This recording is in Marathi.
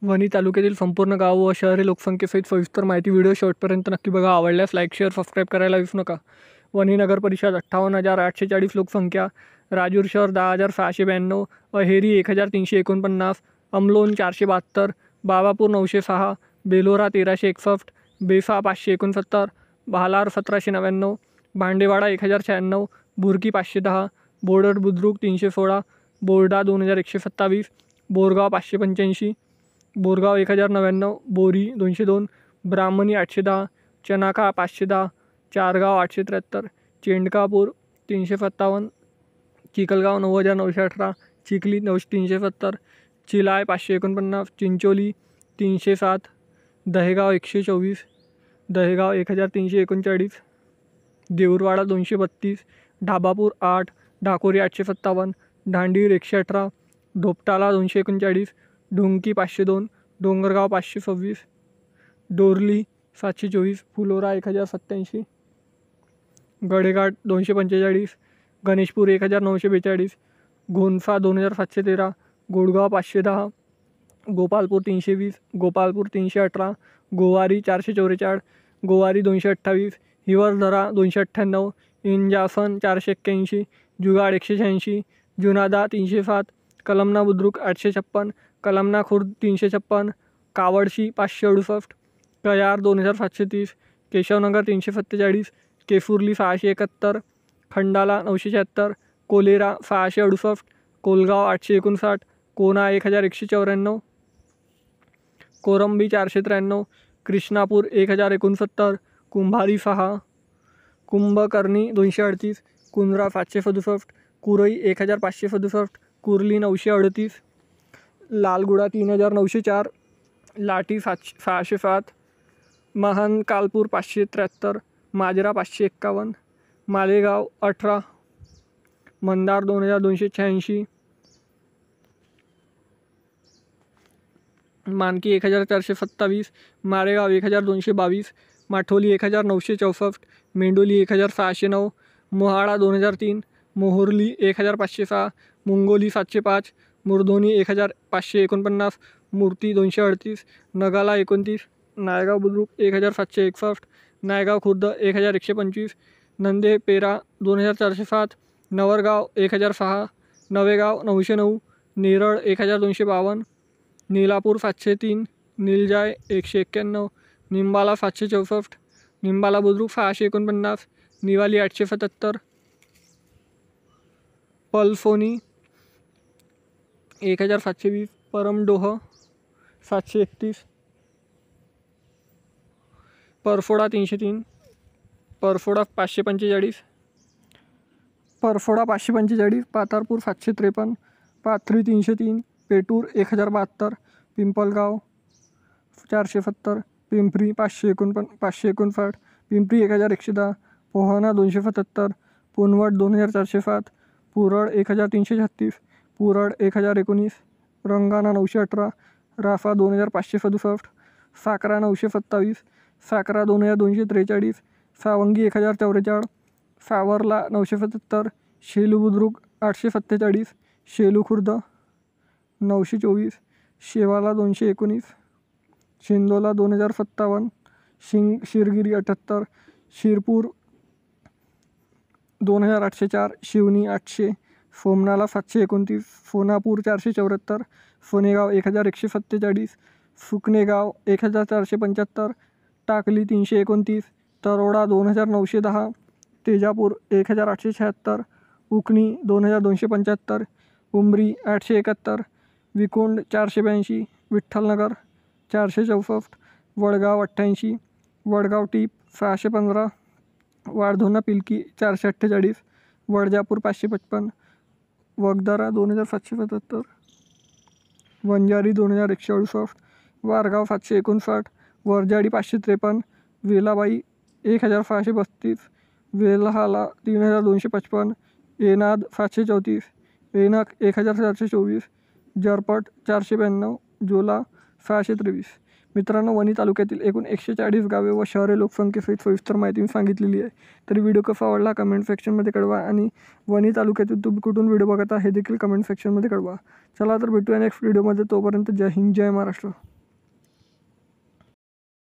वणी तालुक्यातील संपूर्ण गाव व शहरे लोकसंख्येसहित सविस्तर माहिती व्हिडिओ शेवटपर्यंत नक्की बघा. आवडल्यास लाईक, शेअर, सबस्क्राईब करायला विसरू नका. वणी नगर परिषद 58,840 लोकसंख्या, राजूर शहर 10,692, अहेरी 1,349, अमलोन 472, बाबापूर 906, बेलोरा 1,361, बेफा 569, भालार 1,799, भांडेवाडा 1,096, बुरकी 510, बोर्डर बुद्रुक 316, बोर्डा 2,127, बोरगाव 585, बोरगाव 1,099, बोरी 202, ब्राह्मणी 810, चनाका 510, चारगाव 873, चेंडकापूर 357, चिखलगाव 9,918, चिखली 370, चिलाय 549, चिंचोली 307, दहेगाव 124, दहेगाव 1,339, देऊरवाडा 232, ढाबापूर 8, ढाकोरी 857, ढांडीर 118, धोपटाला 239, ढुंकी 502, डोंगरगाव 526, डोरली 724, फुलोरा 1,087, गडेघाट 245, गणेशपूर 1,942, घोनफा 2,713, गोडगाव 510, गोपालपूर 320, गोपालपूर 318, गोवारी 444, गोवारी 228, हिवरदरा 298, इंजासन 481, जुगाड 186, जुनादा 307, कलमना बुद्रुक 856, कलमना खुर्द 356, कावडशी 568, कयार 2,730, केशवनगर 347, केफुर्ली 671, खंडाला 976, कोलेरा 668, कोलगाव 859, कोना 1,194, कोरंबी 493, कृष्णापूर 1,069, कुंभारी 6, कुंभकर्णी 238, कुंद्रा 767, कुरई 1,567, कुर्ली 938, लालगुडा 3,904, लाठी 607, महानकालपूर 573, माजरा 551, मालेगाव 18, मंदार 2,286, मानकी 1,427, मारेगाव 1,222, माठोली 1,964, मेंडोली 1,609, मोहाळा 2,003, मोहोर्ली 1,506, मुंगोली 705, मुरधोनी 1,549, मूर्ती 238, नगाला 29, नायगाव बुद्रुक 1,761, नायगाव खुर्द 1,125, नंदे पेरा 2,407, नवरगाव 1,006, नवेगाव 909, नेरळ 1,252, नीलापूर 703, निलजाय 191, निंबाला 764, निंबाला बुद्रुक 649, निवाली 877, पलफोनी 1,720, परमडोह 731, परफोडा 303, परफोडा 545, परफोडा 545, पातारपूर 753, पाथरी 303, पेटूर 1,072, पिंपलगाव 470, पिंपरी 559, पिंपरी 1,110, पोहाणा 277, पुनवट 2,407, पुरळ 1,336, पुरळ 1,019, रंगाणा 918, राफा 2,567, साकरा 927, साकरा 2,243, सावंगी 1,044, सावरला 977, शेलू बुद्रुक 847, शेलू खुर्द 924, शेवाला 219, शिंदोला 2,057, शिरगिरी 78, शिरपूर 2,804, शिवनी 800, सोमनाला 729, सोनापूर 474, सोनेगाव 1,147, सुकनेगाव 1,475, टाकली 329, तरोडा 2,910, तेजापूर 1,876, उकणी 2,275, उमरी 871, विकुंड 482, विठ्ठलनगर 464, वडगाव 88, वडगाव टीप 615, वाळधोना पिलकी 448, वडजापूर 555, वगदारा 2,777, वंजारी 2,168, वारगाव 759, वरजाडी 553, वेलाबाई 1,635, वेलहाला 3,255, एनाद 734, एनक 1,424, जरपट 492, जोला 623. मित्रांनो, वणी तालुक्यातील एकूण 140 गावे व शहरे लोकसंख्येसहित सविस्तर माहिती मी सांगितलेली आहे. तरी व्हिडिओ कसा आवडला कमेंट सेक्शनमध्ये कळवा आणि वणी तालुक्यातील तुम्ही कुठून व्हिडिओ बघता हे देखील कमेंट सेक्शनमध्ये कळवा. चला तर भेटूया नेक्स्ट व्हिडिओमध्ये. तोपर्यंत जय हिंद, जय महाराष्ट्र.